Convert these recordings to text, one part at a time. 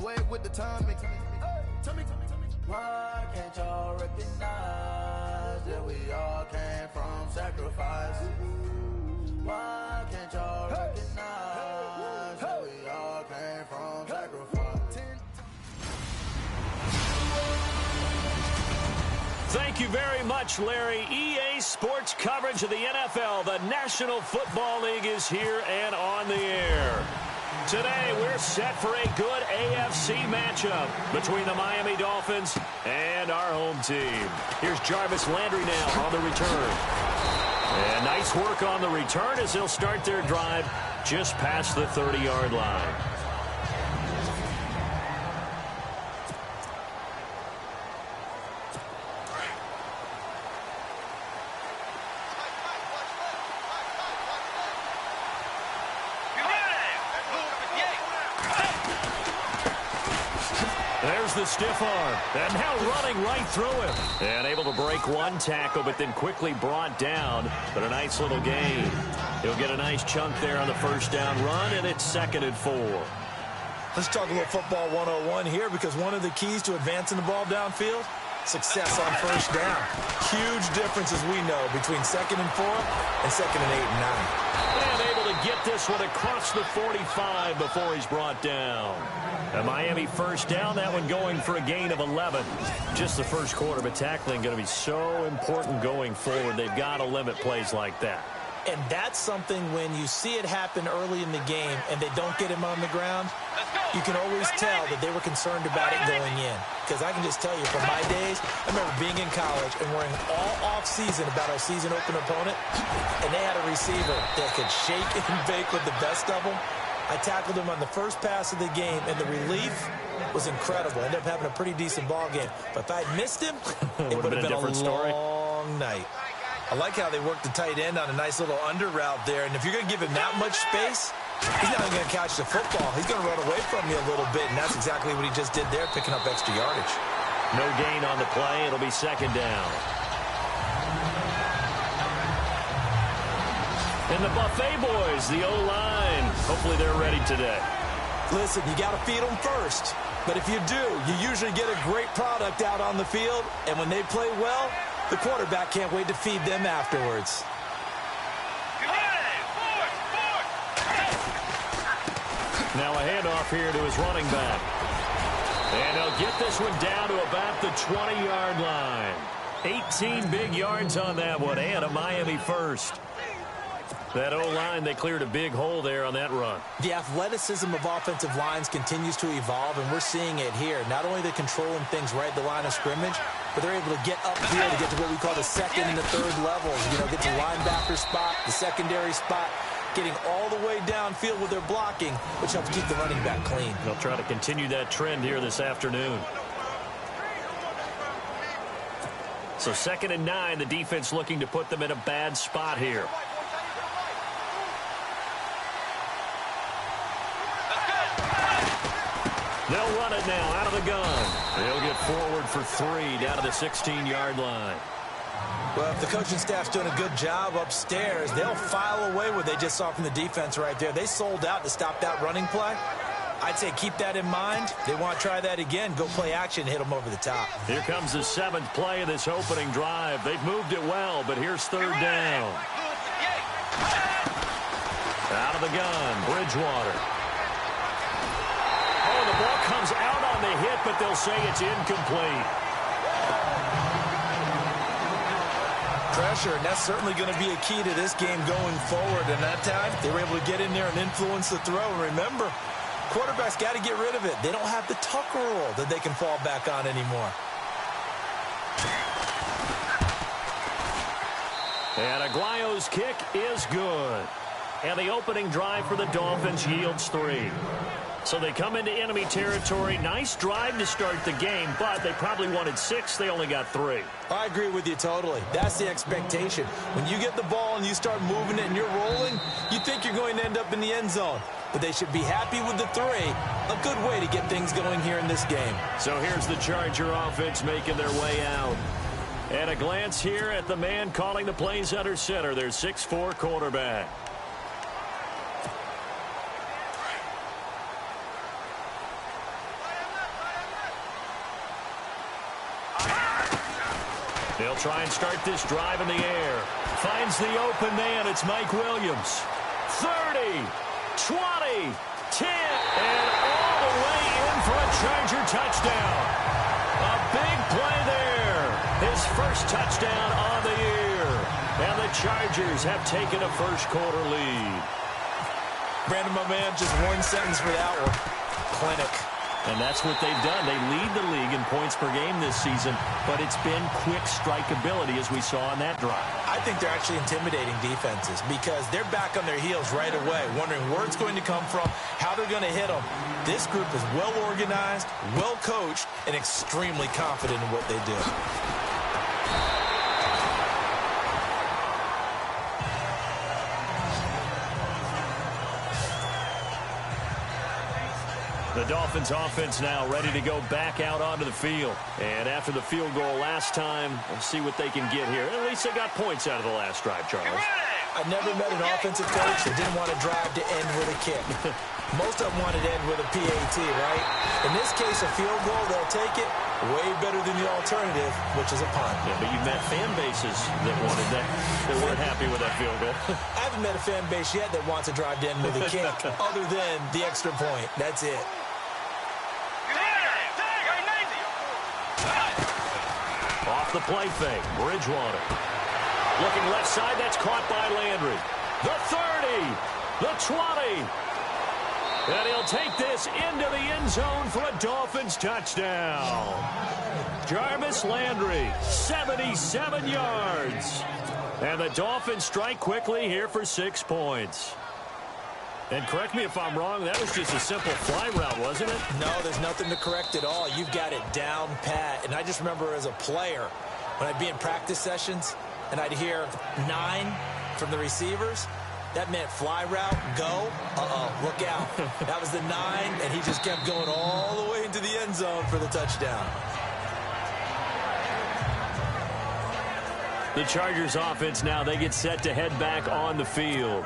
way with the timing. Tell me. Why can't y'all recognize that we all came from sacrifice? Why can't y'all recognize that we all came from sacrifice? Thank you very much, Larry. EA Sports coverage of the NFL. The National Football League is here and on the air. Today, we're set for a good AFC matchup between the Miami Dolphins and our home team. Here's Jarvis Landry now on the return. And nice work on the return as they'll start their drive just past the 30-yard line. There's the stiff arm, and now running right through him. And able to break one tackle, but then quickly brought down. But a nice little gain. He'll get a nice chunk there on the first down run, and it's 2nd and 4. Let's talk a little football 101 here, because one of the keys to advancing the ball downfield, success on first down. Huge difference, as we know, between 2nd and 4 and 2nd and 8 and 9. And able to get this one across the 45 before he's brought down. A Miami first down, that one going for a gain of 11. Just the first quarter, but tackling going to be so important going forward. They've got to limit plays like that. And that's something when you see it happen early in the game and they don't get him on the ground, you can always tell that they were concerned about it going in. Because I can just tell you, from my days, I remember being in college and worrying all off-season about our season-open opponent, and they had a receiver that could shake and bake with the best of them. I tackled him on the first pass of the game, and the relief was incredible. I ended up having a pretty decent ball game. But if I'd missed him, it would have been a long night. I like how they worked the tight end on a nice little under route there. And if you're going to give him that much space, he's not even going to catch the football. He's going to run away from you a little bit, and that's exactly what he just did there, picking up extra yardage. No gain on the play. It'll be 2nd down. And the Buffet boys, the O-line, hopefully they're ready today. Listen, you got to feed them first. But if you do, you usually get a great product out on the field. And when they play well, the quarterback can't wait to feed them afterwards. Now a handoff here to his running back. And he'll get this one down to about the 20-yard line. 18 big yards on that one, and a Miami first. That O-line, they cleared a big hole there on that run. The athleticism of offensive lines continues to evolve, and we're seeing it here. Not only are they controlling things right at the line of scrimmage, but they're able to get up here to get to what we call the 2nd and the 3rd levels. You know, get to linebacker spot, the secondary spot, getting all the way downfield with their blocking, which helps keep the running back clean. They'll try to continue that trend here this afternoon. So 2nd and 9, the defense looking to put them in a bad spot here. They'll run it now out of the gun. They'll get forward for 3 down to the 16-yard line. Well, if the coaching staff's doing a good job upstairs, they'll file away what they just saw from the defense right there. They sold out to stop that running play. I'd say keep that in mind. They want to try that again. Go play action, hit them over the top. Here comes the 7th play of this opening drive. They've moved it well, but here's 3rd down. Out of the gun, Bridgewater. Oh, the ball comes out on the hit, but they'll say it's incomplete. Pressure, and that's certainly going to be a key to this game going forward. And that time, they were able to get in there and influence the throw. And remember, quarterbacks got to get rid of it. They don't have the Tucker rule that they can fall back on anymore. And Aguayo's kick is good. And the opening drive for the Dolphins yields 3. So they come into enemy territory. Nice drive to start the game, but they probably wanted 6. They only got 3. I agree with you totally. That's the expectation. When you get the ball and you start moving it and you're rolling, you think you're going to end up in the end zone. But they should be happy with the 3. A good way to get things going here in this game. So here's the Charger offense making their way out. And a glance here at the man calling the plays under center. Their 6'4" quarterback. They'll try and start this drive in the air. Finds the open man. It's Mike Williams. 30, 20, 10, and all the way in for a Charger touchdown. A big play there. His first touchdown on the year. And the Chargers have taken a first-quarter lead. Brandon, my man, just one sentence for that one. Clinic. And that's what they've done. They lead the league in points per game this season, but it's been quick strikeability as we saw on that drive. I think they're actually intimidating defenses because they're back on their heels right away, wondering where it's going to come from, how they're going to hit them. This group is well organized, well coached, and extremely confident in what they do. The Dolphins offense now ready to go back out onto the field. And after the field goal last time, we'll see what they can get here. At least they got points out of the last drive, Charles. I've never met an offensive coach that didn't want to drive to end with a kick. Most of them wanted to end with a PAT, right? In this case, a field goal, they'll take it way better than the alternative, which is a punt. Yeah, but you've met fan bases that wanted that, that weren't happy with that field goal. I haven't met a fan base yet that wants to drive to end with a kick other than the extra point. That's it. Off the play fake, Bridgewater. Looking left side, that's caught by Landry. The 30, the 20. And he'll take this into the end zone for a Dolphins touchdown. Jarvis Landry, 77 yards. And the Dolphins strike quickly here for 6 points. And correct me if I'm wrong, that was just a simple fly route, wasn't it? No, there's nothing to correct at all. You've got it down pat. And I just remember as a player, when I'd be in practice sessions and I'd hear 9 from the receivers, that meant fly route, go, look out. That was the 9, and he just kept going all the way into the end zone for the touchdown. The Chargers offense now, they get set to head back on the field.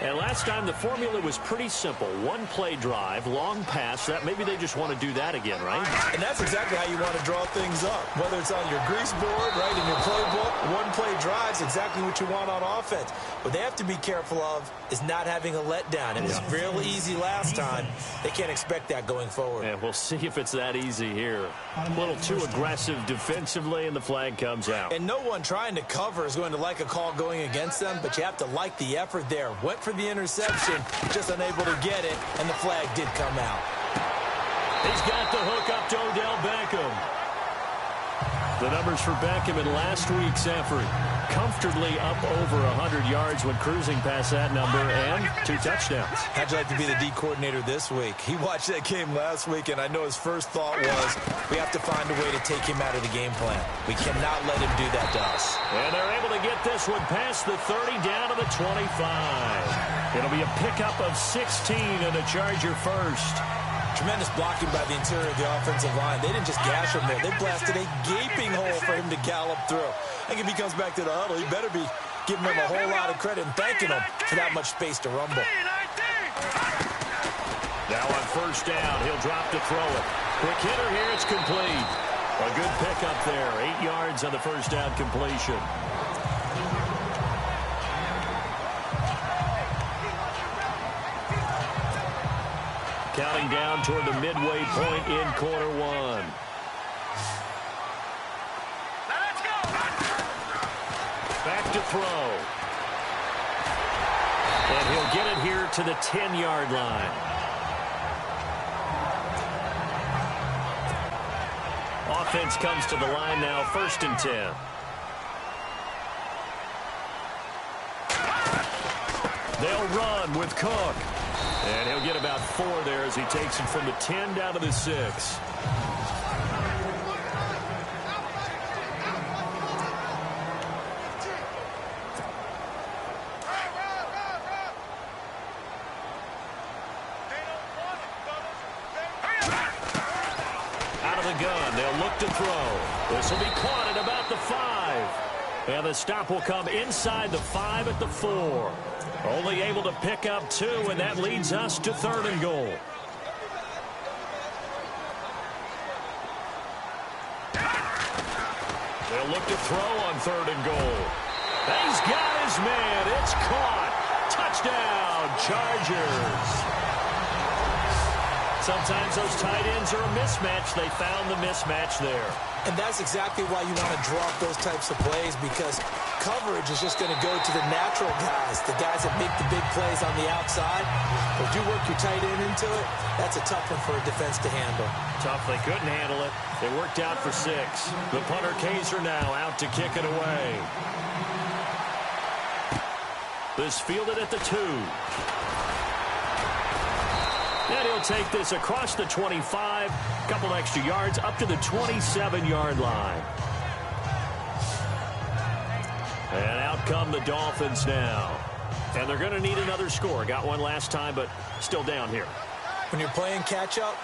And last time the formula was pretty simple. One play drive, long pass. That maybe they just want to do that again, right? And that's exactly how you want to draw things up. Whether it's on your grease board, right, in your playbook, one play drive's exactly what you want on offense. What they have to be careful of is not having a letdown. It was real easy last time. They can't expect that going forward. Yeah, we'll see if it's that easy here. A little too aggressive defensively, and the flag comes out. And no one trying to cover is going to like a call going against them, but you have to like the effort there. Went for the interception, just unable to get it, and the flag did come out. He's got the hook up to Odell Beckham. The numbers for Beckham in last week's effort. Comfortably up over 100 yards when cruising past that number, and 2 touchdowns. How'd you like to be the D coordinator this week? He watched that game last week, and I know his first thought was, we have to find a way to take him out of the game plan. We cannot let him do that to us. And they're able to get this one past the 30 down to the 25. It'll be a pickup of 16 and a Charger first. Tremendous blocking by the interior of the offensive line. They didn't just gash him there. They blasted a gaping hole for him to gallop through. I think if he comes back to the huddle, he better be giving him a whole lot of credit and thanking him for that much space to rumble. Now on first down, he'll drop to throw it. Quick hitter here, it's complete. A good pickup there. 8 yards on the first down completion. Counting down toward the midway point in quarter one. Back to throw. And he'll get it here to the 10-yard line. Offense comes to the line now, 1st and 10. They'll run with Cook. And he'll get about 4 there as he takes it from the 10 down to the 6. Out of the gun, they'll look to throw. This will be caught at about the 5. And the stop will come inside the 5 at the 4. Only able to pick up 2, and that leads us to 3rd and goal. They'll look to throw on 3rd and goal. And he's got his man. It's caught. Touchdown, Chargers. Sometimes those tight ends are a mismatch. They found the mismatch there. And that's exactly why you want to draw up those types of plays, because coverage is just going to go to the natural guys, the guys that make the big plays on the outside. But if you work your tight end into it, that's a tough one for a defense to handle. Tough. They couldn't handle it. They worked out for 6. The punter Kaiser now out to kick it away. This fielded at the 2. And he'll take this across the 25, couple extra yards up to the 27-yard line. And out come the Dolphins now. And they're going to need another score. Got one last time, but still down here. When you're playing catch-up,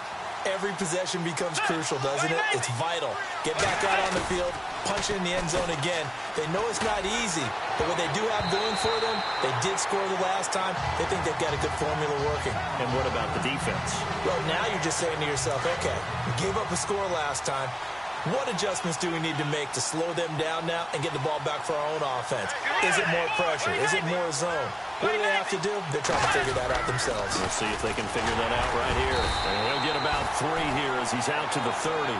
every possession becomes crucial, doesn't it? It's vital. Get back out on the field, punch it in the end zone again. They know it's not easy, but what they do have going for them, they did score the last time. They think they've got a good formula working. And what about the defense? Well, now you're just saying to yourself, okay, we gave up a score last time. What adjustments do we need to make to slow them down now and get the ball back for our own offense? Is it more pressure? Is it more zone? What do they have to do? They're trying to figure that out themselves. We'll see if they can figure that out right here. And he'll get about 3 here as he's out to the 30.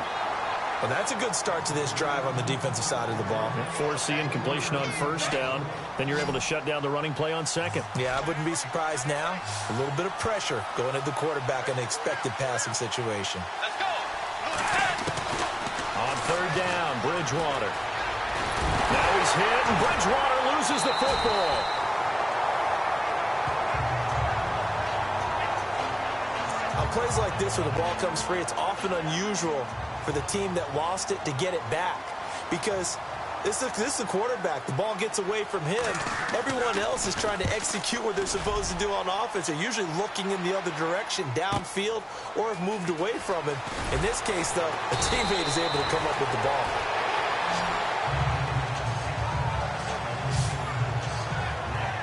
Well, that's a good start to this drive on the defensive side of the ball. Forcing completion on 1st down. Then you're able to shut down the running play on 2nd. Yeah, I wouldn't be surprised now. A little bit of pressure going at the quarterback in an expected passing situation. Let's go. On 3rd down, Bridgewater. Now he's hit, and Bridgewater loses the football. On plays like this where the ball comes free, it's often unusual for the team that lost it to get it back, because this is the quarterback. The ball gets away from him. Everyone else is trying to execute what they're supposed to do on offense. They're usually looking in the other direction, downfield, or have moved away from him. In this case, though, a teammate is able to come up with the ball.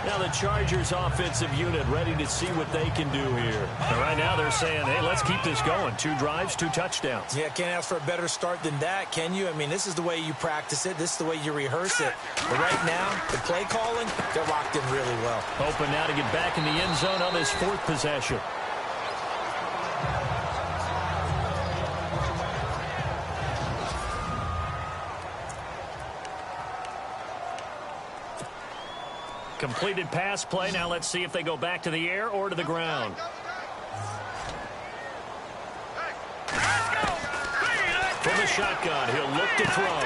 Now the Chargers offensive unit ready to see what they can do here. And right now they're saying, hey, let's keep this going. 2 drives, 2 touchdowns. Yeah, can't ask for a better start than that, can you? I mean, this is the way you practice it. This is the way you rehearse it. But right now, the play calling, they're locked in really well. Hoping now to get back in the end zone on this 4th possession. Completed pass play. Now let's see if they go back to the air or to the ground. From the shotgun, he'll look to throw.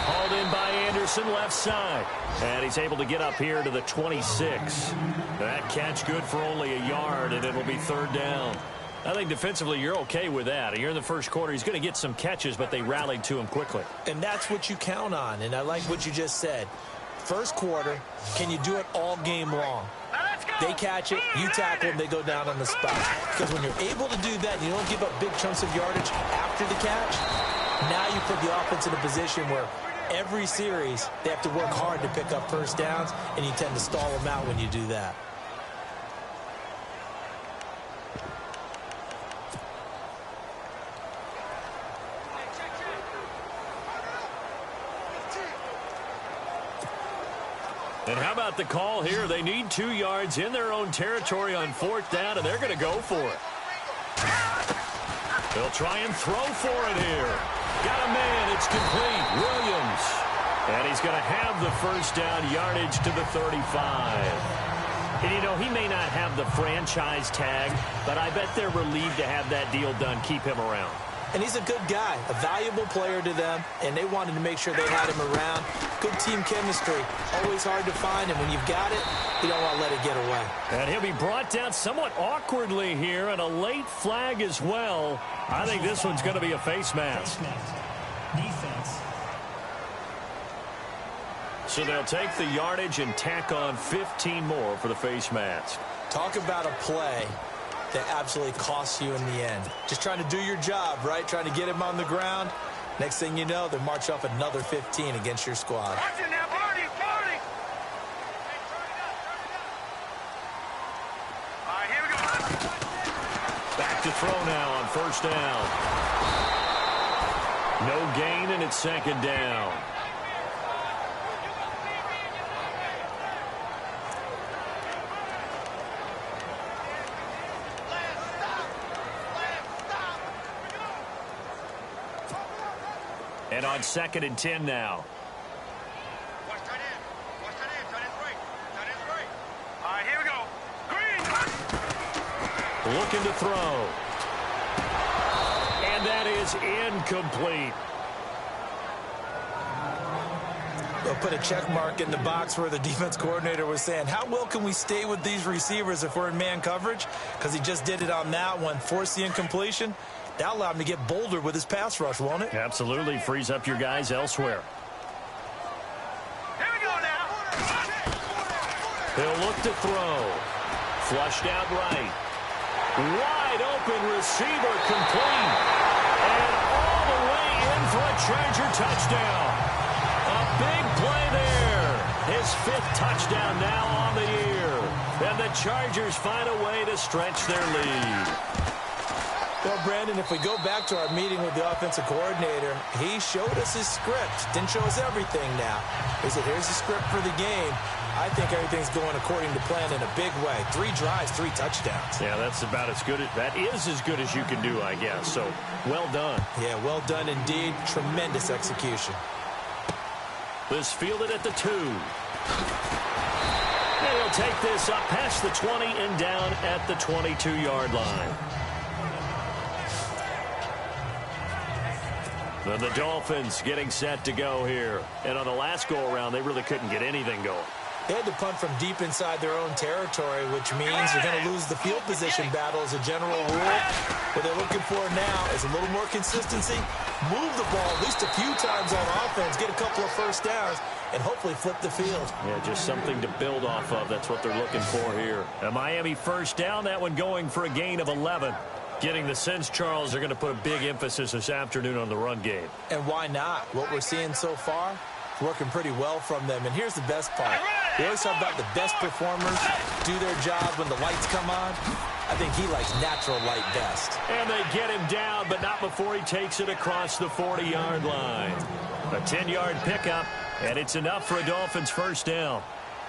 Hauled in by Anderson, left side. And he's able to get up here to the 26. That catch good for only a yard, and it'll be 3rd down. I think defensively you're okay with that. You're in the 1st quarter. He's going to get some catches, but they rallied to him quickly. And that's what you count on, and I like what you just said. 1st quarter, can you do it all game long? They catch it, you tackle them, they go down on the spot. Because when you're able to do that, and you don't give up big chunks of yardage after the catch, now you put the offense in a position where every series they have to work hard to pick up 1st downs, and you tend to stall them out when you do that. And how about the call here? They need 2 yards in their own territory on 4th down, and they're going to go for it. They'll try and throw for it here. Got a man. It's complete. Williams. And he's going to have the 1st down yardage to the 35. And, you know, he may not have the franchise tag, but I bet they're relieved to have that deal done, keep him around. And he's a good guy, a valuable player to them, and they wanted to make sure they had him around. Good team chemistry, always hard to find, and when you've got it, you don't want to let it get away. And he'll be brought down somewhat awkwardly here, and a late flag as well. I think this one's going to be a face mask. Defense. So they'll take the yardage and tack on 15 more for the face mask. Talk about a play that absolutely costs you in the end. Just trying to do your job, right? Trying to get him on the ground. Next thing you know, they march off another 15 against your squad. Back to throw now on 1st down. No gain, and it's 2nd down. And on 2nd and 10 now. Watch tight end. Watch tight end. Tight end's right. Tight end's right. All right, here we go. Green. Looking to throw. And that is incomplete. They'll put a check mark in the box where the defense coordinator was saying, how well can we stay with these receivers if we're in man coverage? Because he just did it on that one, forced the incompletion. That'll allow him to get bolder with his pass rush, won't it? Absolutely. Frees up your guys elsewhere. Here we go now. He'll look to throw. Flushed out right. Wide open receiver complete. And all the way in for a Charger touchdown. A big play there. His 5th touchdown now on the year. And the Chargers find a way to stretch their lead. Well, Brandon, if we go back to our meeting with the offensive coordinator, he showed us his script. Didn't show us everything now. He said, here's the script for the game. I think everything's going according to plan in a big way. 3 drives, 3 touchdowns. Yeah, that's about as good. That is as good as you can do, I guess. So, well done. Yeah, well done indeed. Tremendous execution. This fielded at the 2. And he'll take this up past the 20 and down at the 22-yard line. And the Dolphins getting set to go here. And on the last go-around, they really couldn't get anything going. They had to punt from deep inside their own territory, which means you're going to lose the field position battle as a general rule. What they're looking for now is a little more consistency, move the ball at least a few times on offense, get a couple of first downs, and hopefully flip the field. Yeah, just something to build off of. That's what they're looking for here. A Miami first down, that one going for a gain of 11. Getting the sense, Charles, they're going to put a big emphasis this afternoon on the run game. And why not? What we're seeing so far, working pretty well from them. And here's the best part. We always talk about the best performers do their job when the lights come on. I think he likes natural light best. And they get him down, but not before he takes it across the 40-yard line. A 10-yard pickup, and it's enough for a Dolphins first down.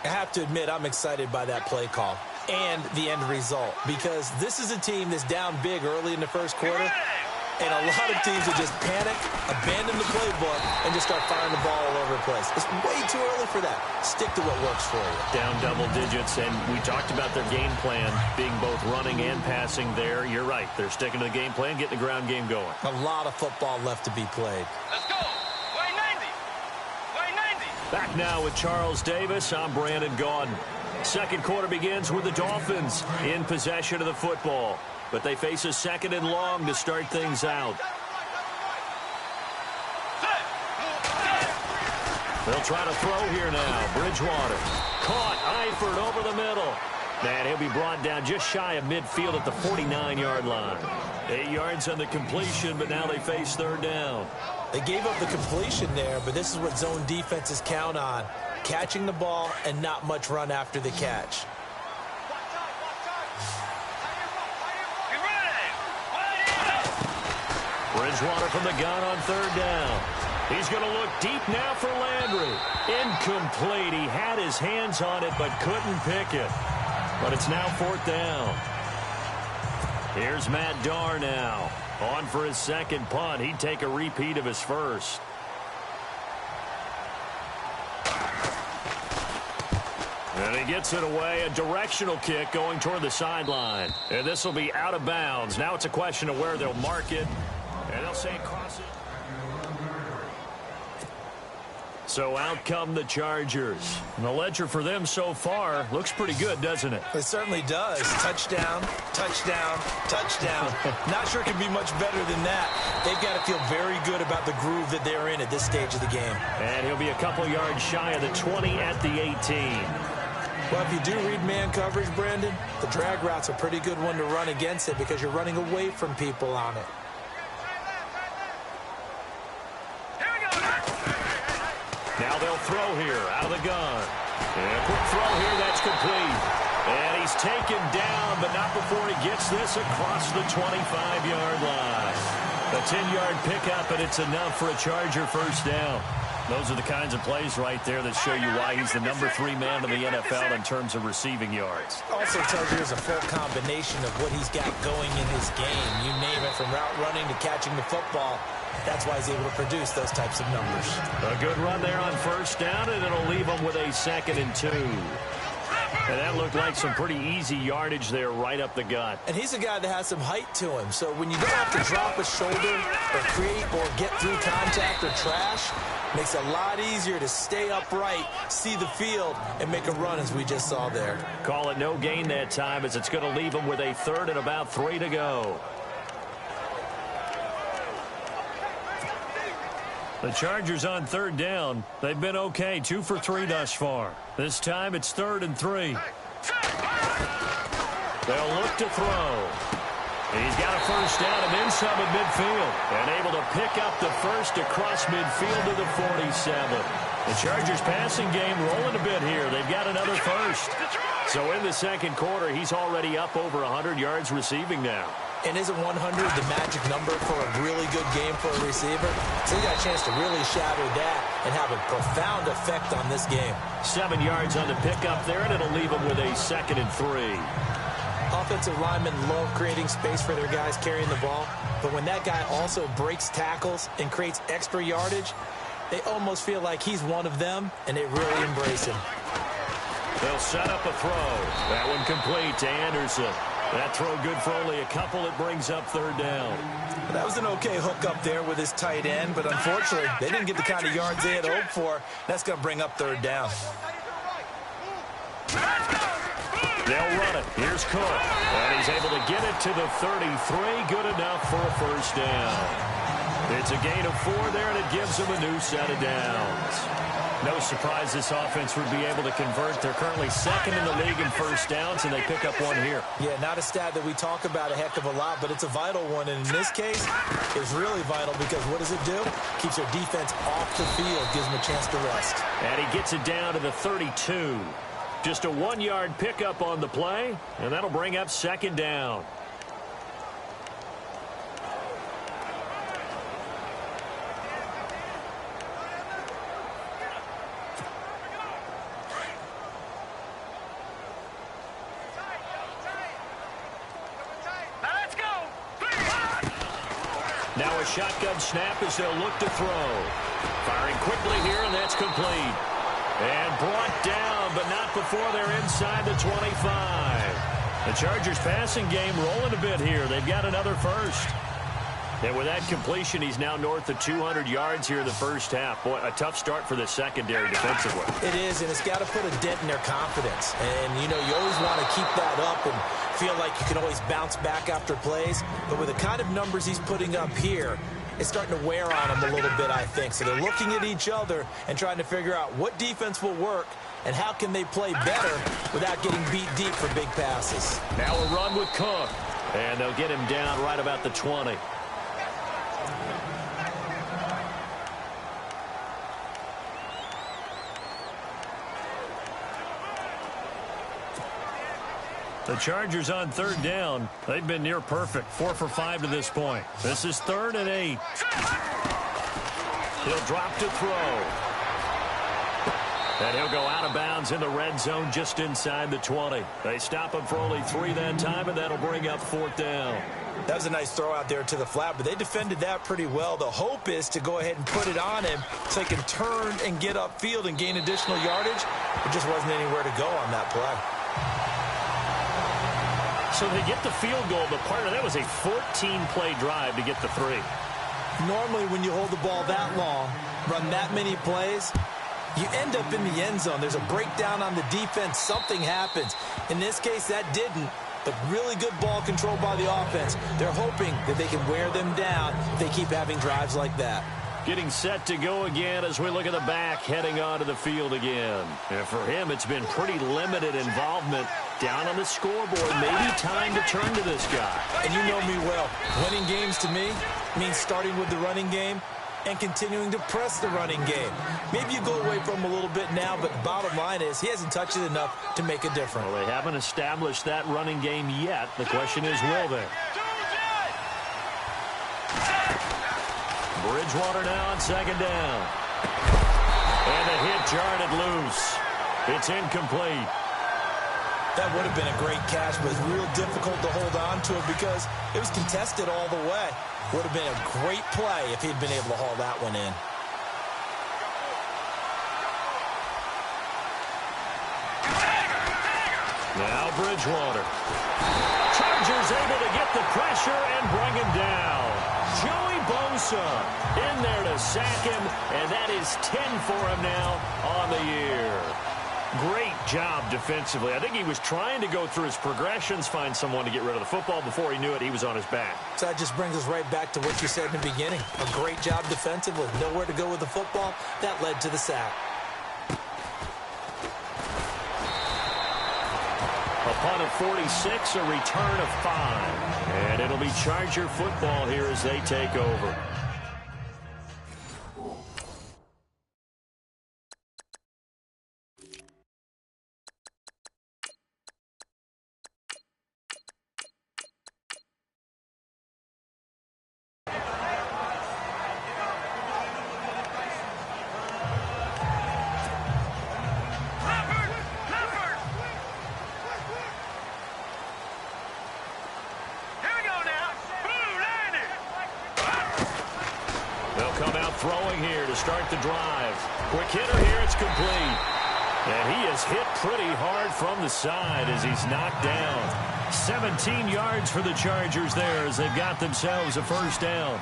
I have to admit, I'm excited by that play call and the end result, because this is a team that's down big early in the first quarter, and a lot of teams will just panic, abandon the playbook, and just start firing the ball all over the place. It's way too early for that. Stick to what works for you. Down double digits, and we talked about their game plan being both running and passing there. You're right. They're sticking to the game plan, getting the ground game going. A lot of football left to be played. Let's go. Way 90. Way 90. Back now with Charles Davis. I'm Brandon Gaudin. Second quarter begins with the Dolphins in possession of the football. But they face a 2nd and long to start things out. They'll try to throw here now. Bridgewater. Caught. Eifert over the middle. And he'll be brought down just shy of midfield at the 49-yard line. 8 yards on the completion, but now they face 3rd down. They gave up the completion there, but this is what zone defenses count on. Catching the ball and not much run after the catch. Bridgewater from the gun on 3rd down. He's going to look deep now for Landry. Incomplete. He had his hands on it but couldn't pick it. But it's now 4th down. Here's Matt Darr now. On for his 2nd punt. He'd take a repeat of his first. And he gets it away. A directional kick going toward the sideline. And this will be out of bounds. Now it's a question of where they'll mark it. And they'll say cross it. So out come the Chargers. And the ledger for them so far looks pretty good, doesn't it? It certainly does. Touchdown, touchdown, touchdown. Not sure it can be much better than that. They've got to feel very good about the groove that they're in at this stage of the game. And he'll be a couple yards shy of the 20 at the 18. Well, if you do read man coverage, Brandon, the drag route's a pretty good one to run against it because you're running away from people on it. Now they'll throw here out of the gun. And a quick throw here, that's complete. And he's taken down, but not before he gets this across the 25-yard line. A 10-yard pickup, and it's enough for a Charger first down. Those are the kinds of plays right there that show you why he's the number 3 man in the NFL in terms of receiving yards. Also tells you there's a full combination of what he's got going in his game. You name it, from route running to catching the football. That's why he's able to produce those types of numbers. A good run there on first down, and it'll leave him with a 2nd and 2. And that looked like some pretty easy yardage there right up the gut. And he's a guy that has some height to him. So when you don't have to drop a shoulder or create or get through contact or trash, makes it a lot easier to stay upright, see the field, and make a run as we just saw there. Call it no gain that time as it's going to leave him with a 3rd and about 3 to go. The Chargers on 3rd down. They've been okay, 2 for 3 thus far. This time it's 3rd and 3. They'll look to throw. He's got a first down and then some at midfield. And able to pick up the first across midfield to the 47. The Chargers passing game rolling a bit here. They've got another first. So in the second quarter, he's already up over 100 yards receiving now. And isn't 100 the magic number for a really good game for a receiver? So he got a chance to really shatter that and have a profound effect on this game. 7 yards on the pickup there, and it'll leave him with a 2nd and 3. Offensive linemen love creating space for their guys carrying the ball. But when that guy also breaks tackles and creates extra yardage, they almost feel like he's one of them, and they really embrace him. They'll set up a throw. That one complete to Anderson. That throw good for only a couple. It brings up 3rd down. That was an okay hook up there with his tight end, but unfortunately, they didn't get the kind of yards they had hoped for. That's going to bring up 3rd down. They'll run it. Here's Cook. And he's able to get it to the 33. Good enough for a first down. It's a gain of 4 there, and it gives them a new set of downs. No surprise this offense would be able to convert. They're currently 2nd in the league in first downs, and they pick up 1 here. Yeah, not a stat that we talk about a heck of a lot, but it's a vital one. And in this case, it's really vital because what does it do? Keeps their defense off the field, gives them a chance to rest. And he gets it down to the 32. Just a 1-yard pickup on the play, and that'll bring up 2nd down. Now a shotgun snap as they'll look to throw. Firing quickly here, and that's complete. And brought down, but not before they're inside the 25. The Chargers passing game rolling a bit here. They've got another first. And with that completion, he's now north of 200 yards here in the first half. Boy, a tough start for the secondary defensively. It is, and it's got to put a dent in their confidence. And, you know, you always want to keep that up and feel like you can always bounce back after plays. But with the kind of numbers he's putting up here, it's starting to wear on them a little bit, I think. So they're looking at each other and trying to figure out what defense will work and how can they play better without getting beat deep for big passes. Now a run with Cook. And they'll get him down right about the 20. The Chargers on 3rd down. They've been near perfect. 4 for 5 to this point. This is 3rd and 8. He'll drop to throw. And he'll go out of bounds in the red zone just inside the 20. They stop him for only 3 that time, and that'll bring up 4th down. That was a nice throw out there to the flat, but they defended that pretty well. The hope is to go ahead and put it on him so he can turn and get upfield and gain additional yardage. There just wasn't anywhere to go on that play. So they get the field goal, but part of that was a 14-play drive to get the 3. Normally, when you hold the ball that long, run that many plays, you end up in the end zone. There's a breakdown on the defense. Something happens. In this case, that didn't. But really good ball control by the offense. They're hoping that they can wear them down if they keep having drives like that. Getting set to go again as we look at the back, heading onto the field again. And for him, it's been pretty limited involvement down on the scoreboard. Maybe time to turn to this guy. And you know me well. Winning games to me means starting with the running game and continuing to press the running game. Maybe you go away from him a little bit now, but the bottom line is he hasn't touched it enough to make a difference. Well, they haven't established that running game yet. The question is, will they? Bridgewater now on 2nd down. And the hit jarred it loose. It's incomplete. That would have been a great catch, but it's real difficult to hold on to it because it was contested all the way. Would have been a great play if he'd been able to haul that one in. Now Bridgewater. Chargers able to get the pressure and bring him down. Joey Bosa in there to sack him, and that is 10 for him now on the year. Great job defensively. I think he was trying to go through his progressions, find someone to get rid of the football. Before he knew it, he was on his back. So that just brings us right back to what you said in the beginning. A great job defensively. Nowhere to go with the football. That led to the sack. A punt of 46, a return of 5. And it'll be Charger football here as they take over. Throwing here to start the drive. Quick hitter here, it's complete. And he is hit pretty hard from the side as he's knocked down. 17 yards for the Chargers there as they've got themselves a first down.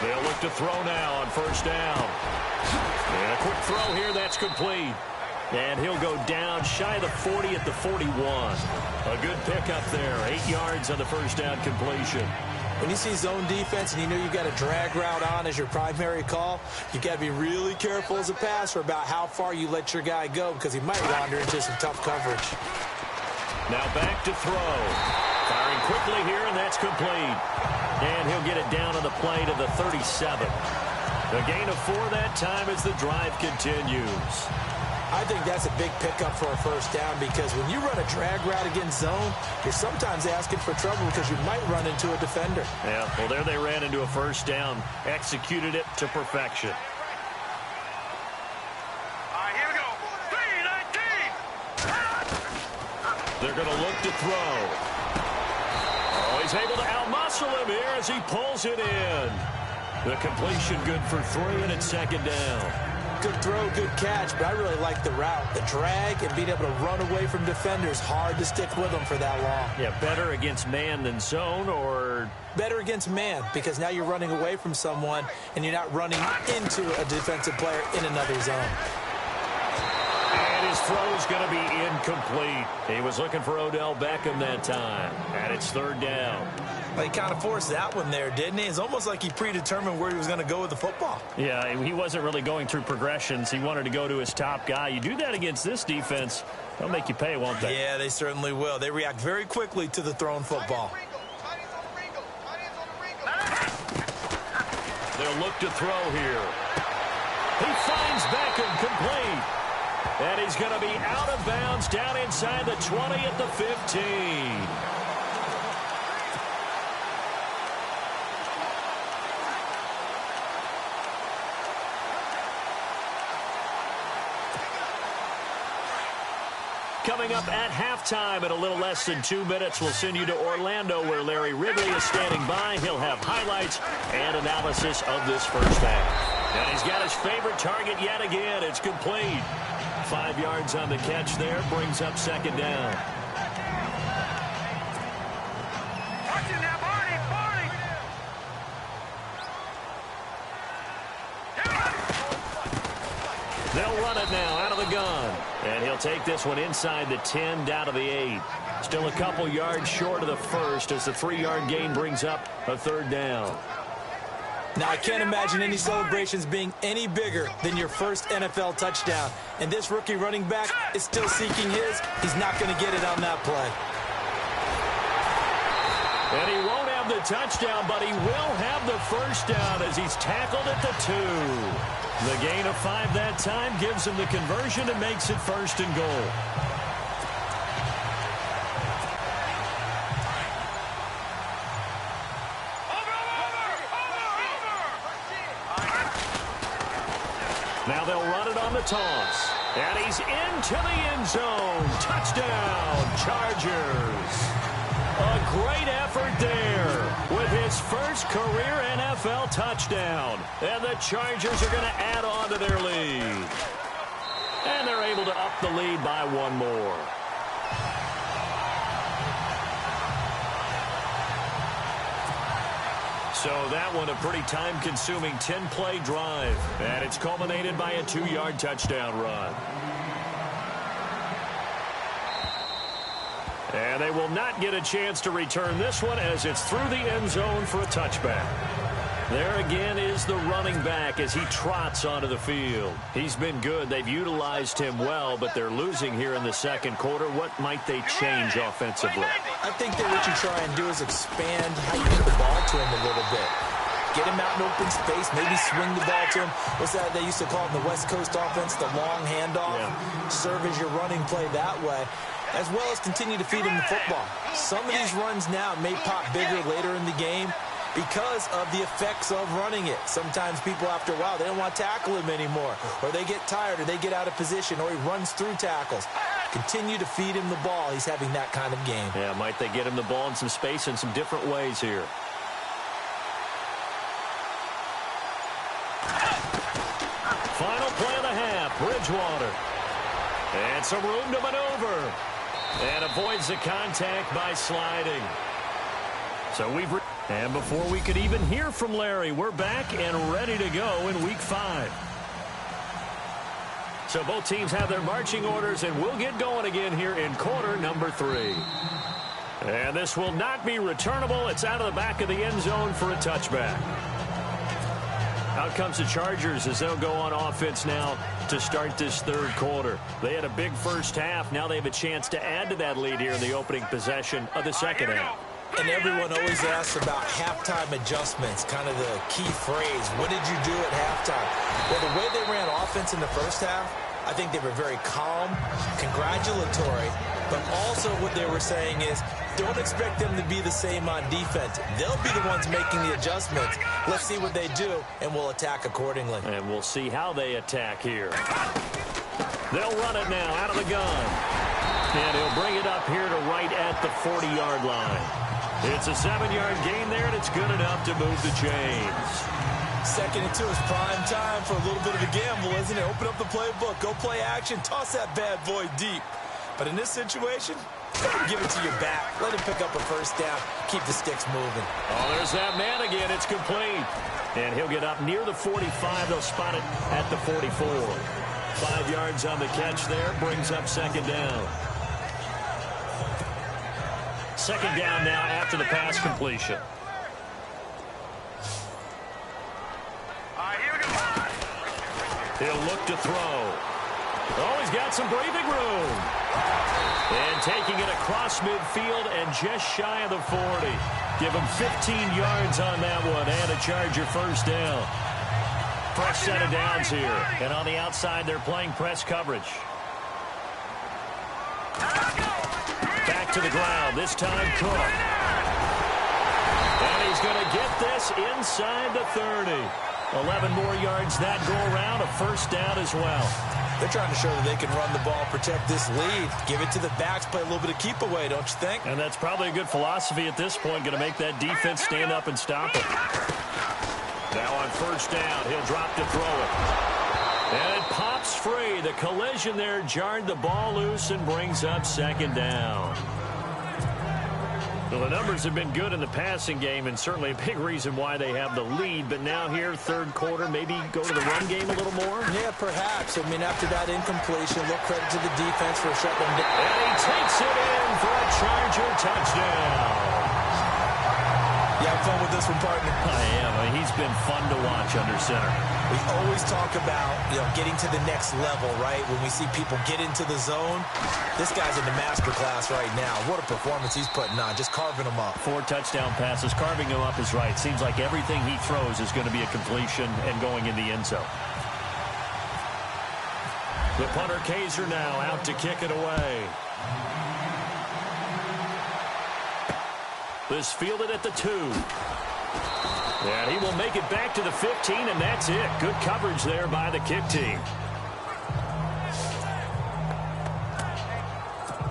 They'll look to throw now on first down. And a quick throw here, that's complete. And he'll go down shy of the 40 at the 41. A good pickup there. 8 yards on the first down completion. When you see zone defense and you know you've got a drag route on as your primary call, you've got to be really careful as a passer about how far you let your guy go because he might wander into some tough coverage. Now back to throw. Firing quickly here, and that's complete. And he'll get it down on the play to the 37. A gain of 4 that time as the drive continues. I think that's a big pickup for a first down because when you run a drag route against zone, you're sometimes asking for trouble because you might run into a defender. Yeah, well, there they ran into a first down. Executed it to perfection. All right, here we go. 3-19. They're going to look to throw. Oh, he's able to outmuscle him here as he pulls it in. The completion good for 3, and it's second down. Good throw, good catch, but I really like the route. The drag and being able to run away from defenders, hard to stick with them for that long. Yeah, better against man than zone, or? Better against man, because now you're running away from someone and you're not running into a defensive player in another zone. And his throw is going to be incomplete. He was looking for Odell Beckham that time, and it's third down. Well, he kind of forced that one there, didn't he? It's almost like he predetermined where he was going to go with the football. Yeah, he wasn't really going through progressions. He wanted to go to his top guy. You do that against this defense, they'll make you pay, won't they? Yeah, they certainly will. They react very quickly to the thrown football. They'll look to throw here. He finds Beckham complete. And he's going to be out of bounds down inside the 20 at the 15. Coming up at halftime in a little less than 2 minutes, we'll send you to Orlando where Larry Ridley is standing by. He'll have highlights and analysis of this first half. And he's got his favorite target yet again. It's complete. 5 yards on the catch there, brings up second down. They'll run it now out of the gun. And he'll take this one inside the 10, down to the 8. Still a couple yards short of the first as the 3-yard gain brings up a third down. Now, I can't imagine any celebrations being any bigger than your first NFL touchdown. And this rookie running back is still seeking his. He's not going to get it on that play. And he won't have the touchdown, but he will have the first down as he's tackled at the 2. The gain of 5 that time gives him the conversion and makes it first and goal. Now they'll run it on the toss. And he's into the end zone. Touchdown, Chargers. A great effort there with his first career NFL touchdown. And the Chargers are going to add on to their lead. And they're able to up the lead by one more. So that one a pretty time-consuming 10-play drive. And it's culminated by a 2-yard touchdown run. And they will not get a chance to return this one as it's through the end zone for a touchback. There again is the running back as he trots onto the field. He's been good. They've utilized him well, but they're losing here in the second quarter. What might they change offensively? I think that what you try and do is expand how you get the ball to him a little bit. Get him out in open space, maybe swing the ball to him. What's that they used to call it in the West Coast offense, the long handoff? Yeah. Serve as your running play that way, as well as continue to feed him the football. Some of these runs now may pop bigger later in the game because of the effects of running it. Sometimes people, after a while, they don't want to tackle him anymore, or they get tired, or they get out of position, or he runs through tackles. Continue to feed him the ball. He's having that kind of game. Yeah, might they get him the ball in some space in some different ways here. Final play of the half, Bridgewater. And some room to maneuver. And avoids the contact by sliding. So and before we could even hear from Larry, we're back and ready to go in Week 5. So both teams have their marching orders, and we'll get going again here in quarter number 3. And this will not be returnable. It's out of the back of the end zone for a touchback. Out comes the Chargers as they'll go on offense now to start this third quarter. They had a big first half. Now they have a chance to add to that lead here in the opening possession of the second half. And everyone always asks about halftime adjustments, kind of the key phrase. What did you do at halftime? Well, the way they ran offense in the first half, I think they were very calm, congratulatory, but also what they were saying is don't expect them to be the same on defense. They'll be the ones making the adjustments. Let's see what they do, and we'll attack accordingly. And we'll see how they attack here. They'll run it now out of the gun. And he'll bring it up here to right at the 40-yard line. It's a 7-yard gain there, and it's good enough to move the chains. 2nd and 2 is prime time for a little bit of a gamble, isn't it? Open up the playbook, go play action, toss that bad boy deep. But in this situation, give it to your back. Let him pick up a first down. Keep the sticks moving. Oh, there's that man again. It's complete. And he'll get up near the 45. They'll spot it at the 44. 5 yards on the catch there. Brings up second down. Second down now after the pass completion. He'll look to throw. Oh, he's got some breathing room. And taking it across midfield and just shy of the 40. Give him 15 yards on that one and a Charger first down. Fresh set of downs here. And on the outside, they're playing press coverage. Back to the ground. This time, Cook. And he's going to get this inside the 30. 11 more yards that go around. A first down as well. They're trying to show that they can run the ball, protect this lead. Give it to the backs, play a little bit of keep away, don't you think? And that's probably a good philosophy at this point. Going to make that defense stand up and stop it. Now on first down, he'll drop to throw it. And it pops free. The collision there jarred the ball loose and brings up second down. Well, the numbers have been good in the passing game, and certainly a big reason why they have the lead. But now here, third quarter, maybe go to the run game a little more? Yeah, perhaps. I mean, after that incompletion, little credit to the defense for shutting them down. And he takes it in for a Charger touchdown. You having fun with this one, partner? I am. I mean, he's been fun to watch under center. We always talk about, getting to the next level, right? When we see people get into the zone, this guy's in the master class right now. What a performance he's putting on, just carving them up. 4 touchdown passes. Carving him up is right. Seems like everything he throws is going to be a completion and going in the end zone. The punter Kaiser now out to kick it away. This fielded at the 2. And he will make it back to the 15, and that's it. Good coverage there by the kick team.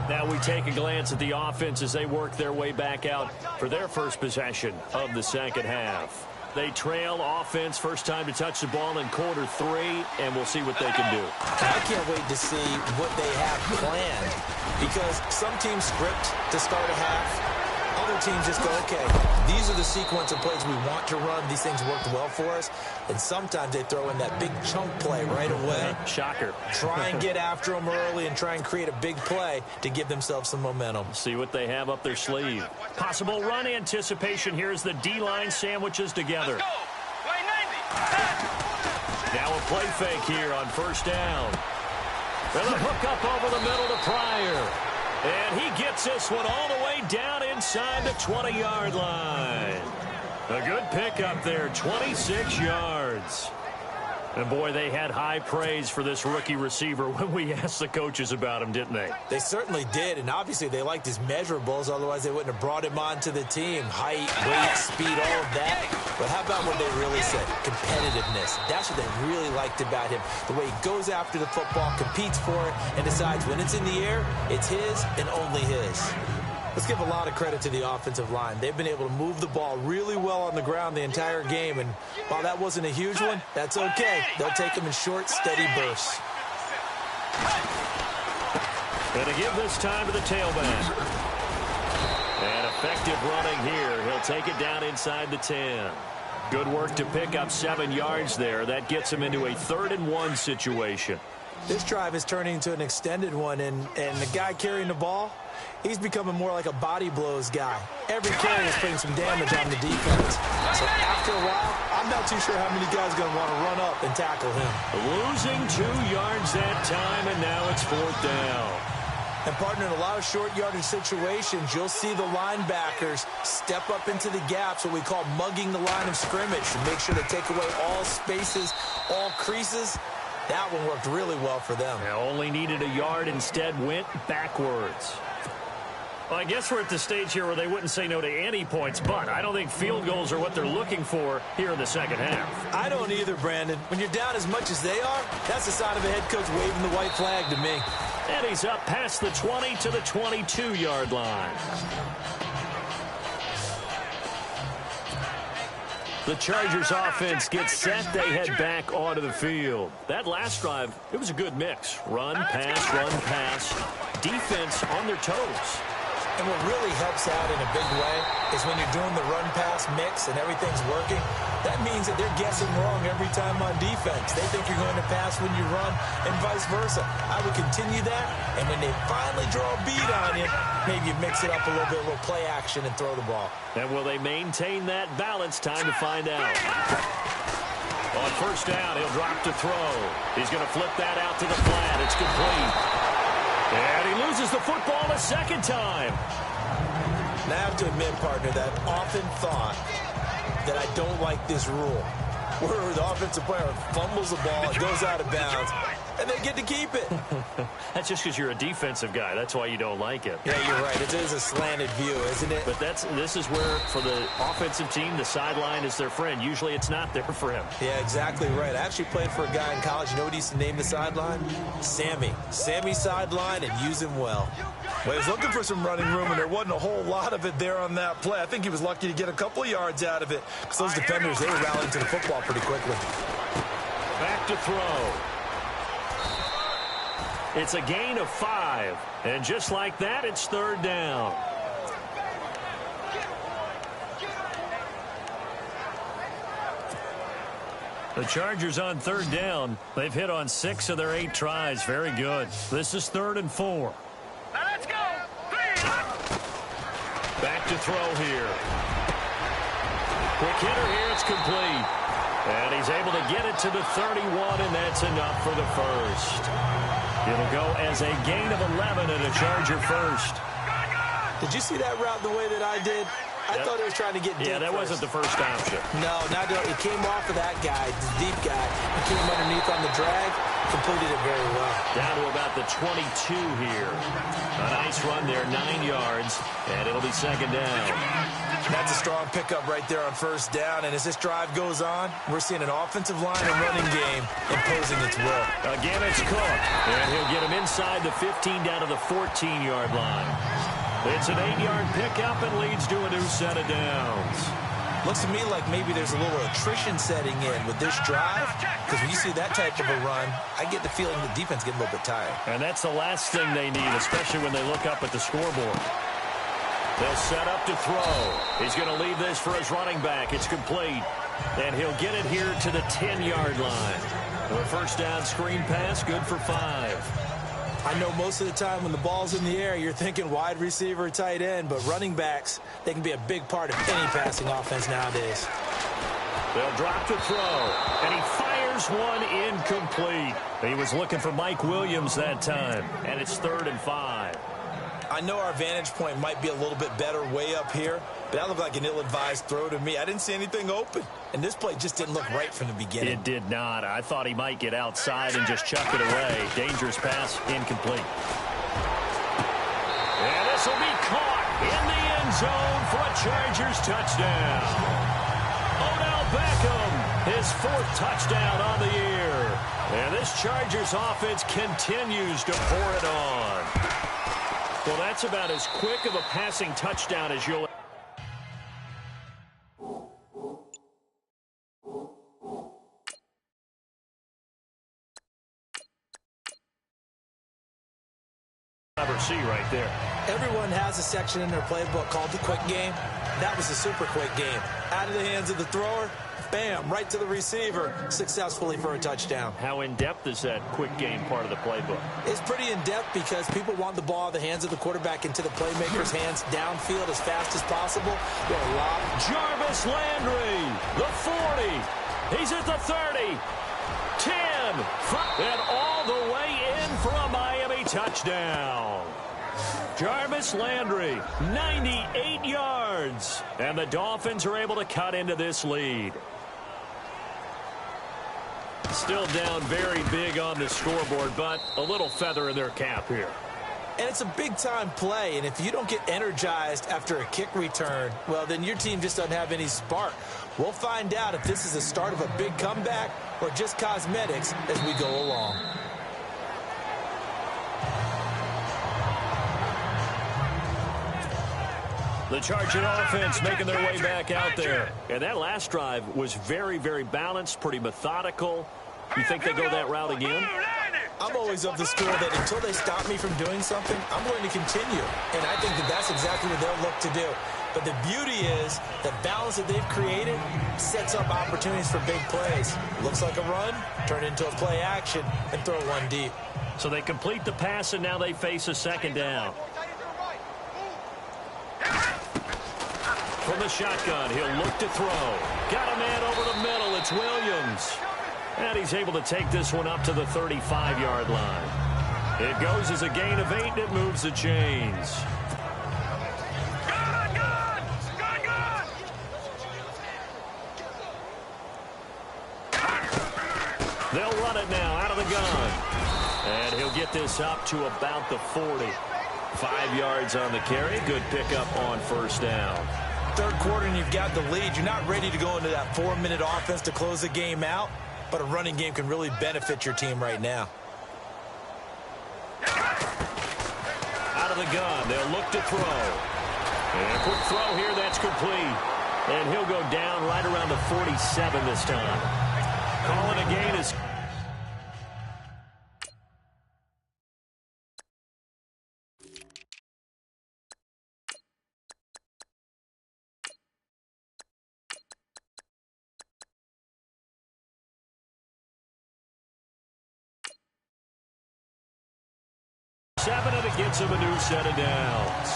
Now we take a glance at the offense as they work their way back out for their first possession of the second half. They trail offense, first time to touch the ball in quarter 3, and we'll see what they can do. I can't wait to see what they have planned, because some teams script to start a half. Other teams just go, okay, these are the sequence of plays we want to run. These things worked well for us. And sometimes they throw in that big chunk play right away. Shocker. Try and get after them early and try and create a big play to give themselves some momentum. See what they have up their sleeve. Possible run anticipation here as the D-line sandwiches together. Now a play fake here on first down. And a hook up over the middle to Pryor. And he gets this one all the way down inside the 20-yard line. A good pickup there, 26 yards. And, boy, they had high praise for this rookie receiver when we asked the coaches about him, didn't they? They certainly did, and obviously they liked his measurables. Otherwise, they wouldn't have brought him onto the team. Height, weight, speed, all of that. But how about what they really said? Competitiveness. That's what they really liked about him. The way he goes after the football, competes for it, and decides when it's in the air, it's his and only his. Let's give a lot of credit to the offensive line. They've been able to move the ball really well on the ground the entire game, and while that wasn't a huge one, that's okay. They'll take them in short, steady bursts. Going to give this time to the tailback. And effective running here. He'll take it down inside the 10. Good work to pick up 7 yards there. That gets him into a 3rd-and-1 situation. This drive is turning into an extended one, and the guy carrying the ball, he's becoming more like a body blows guy. Every carry is putting some damage on the defense. So after a while, I'm not too sure how many guys are going to want to run up and tackle him. Losing 2 yards that time, and now it's 4th down. And, partner, in a lot of short yardage situations, you'll see the linebackers step up into the gaps, what we call mugging the line of scrimmage, to make sure they take away all spaces, all creases. That one worked really well for them. They only needed a yard, instead went backwards. Well, I guess we're at the stage here where they wouldn't say no to any points, but I don't think field goals are what they're looking for here in the second half. I don't either, Brandon. When you're down as much as they are, that's the sign of a head coach waving the white flag to me. And he's up past the 20 to the 22-yard line. The Chargers offense gets set. They head back onto the field. That last drive, it was a good mix. Run, pass, defense on their toes. And what really helps out in a big way is when you're doing the run-pass mix and everything's working, that means that they're guessing wrong every time on defense. They think you're going to pass when you run and vice versa. I would continue that, and when they finally draw a beat on you, maybe you mix it up a little bit, a little play action, and throw the ball. And will they maintain that balance? Time to find out. On first down, he'll drop to throw. He's going to flip that out to the flat. It's complete. And he loses the football a second time. Now, I have to admit, partner, that I've often thought that I don't like this rule, where the offensive player fumbles the ball, it goes out of bounds, and they get to keep it. That's just because you're a defensive guy. That's why you don't like it. Yeah, you're right. It is a slanted view, isn't it? But this is where, for the offensive team, the sideline is their friend. Usually it's not there for him. Yeah, exactly right. I actually played for a guy in college. You know what he used to name the sideline? Sammy. Sammy sideline, and use him well. Well, he was looking for some running room, and there wasn't a whole lot of it there on that play. I think he was lucky to get a couple of yards out of it. Because those defenders, they were rallying to the football pretty quickly. Back to throw. It's a gain of 5. And just like that, it's 3rd down. The Chargers on 3rd down. They've hit on 6 of their 8 tries. Very good. This is 3rd and 4. Now let's go. Back to throw here. Quick hitter here. It's complete. And he's able to get it to the 31, and that's enough for the first. It'll go as a gain of 11 and a Charger first. Did you see that route the way that I did? I thought he was trying to get deep. Yeah, that wasn't the first option. No, not he came off of that guy, the deep guy. He came underneath on the drag. completed it very well. Down to about the 22 here. A nice run there, 9 yards, and it'll be second down. That's a strong pickup right there on first down, and as this drive goes on, we're seeing an offensive line and running game imposing its will. Again, it's Cook, and he'll get him inside the 15 down to the 14-yard line. It's an 8-yard pickup and leads to a new set of downs. Looks to me like maybe there's a little attrition setting in with this drive, because when you see that type of a run, I get the feeling the defense getting a little bit tired. And that's the last thing they need, especially when they look up at the scoreboard. They'll set up to throw. He's going to leave this for his running back. It's complete. And he'll get it here to the 10-yard line. A first down screen pass, good for 5. I know most of the time when the ball's in the air, you're thinking wide receiver, tight end, but running backs, they can be a big part of any passing offense nowadays. They'll drop to throw, and he fires one incomplete. He was looking for Mike Williams that time, and it's 3rd and 5. I know our vantage point might be a little bit better way up here, but that looked like an ill-advised throw to me. I didn't see anything open, and this play just didn't look right from the beginning. It did not. I thought he might get outside and just chuck it away. Dangerous pass, incomplete. And this will be caught in the end zone for a Chargers touchdown. Odell Beckham, his 4th touchdown on the year. And this Chargers offense continues to pour it on. Well, that's about as quick of a passing touchdown as you'll ever see right there. Everyone has a section in their playbook called the quick game. That was a super quick game. Out of the hands of the thrower, bam, right to the receiver, successfully for a touchdown. How in-depth is that quick game part of the playbook? It's pretty in-depth because people want the ball out of the hands of the quarterback into the playmaker's hands downfield as fast as possible. Jarvis Landry, the 40. He's at the 30. 10. And all the way in for a Miami touchdown. Jarvis Landry, 98 yards. And the Dolphins are able to cut into this lead. Still down very big on the scoreboard, but a little feather in their cap here. And it's a big-time play, and if you don't get energized after a kick return, well, then your team just doesn't have any spark. We'll find out if this is the start of a big comeback or just cosmetics as we go along. The Charger offense making their way back out there. And that last drive was very, very balanced, pretty methodical. You think they go that route again? I'm always of the school that until they stop me from doing something, I'm going to continue. And I think that that's exactly what they'll look to do. But the beauty is the balance that they've created sets up opportunities for big plays. Looks like a run, turn into a play action, and throw one deep. So they complete the pass, and now they face a second down. From the shotgun, he'll look to throw. Got a man over the middle. It's Williams. And he's able to take this one up to the 35-yard line. It goes as a gain of 8, and it moves the chains. They'll run it now out of the gun. And he'll get this up to about the 40. 5 yards on the carry. Good pickup on first down. Third quarter and you've got the lead. You're not ready to go into that 4-minute offense to close the game out, but a running game can really benefit your team right now. Out of the gun, they'll look to throw. And a quick throw here, that's complete. And he'll go down right around the 47 this time. Calling a gain is... and it gets him a new set of downs.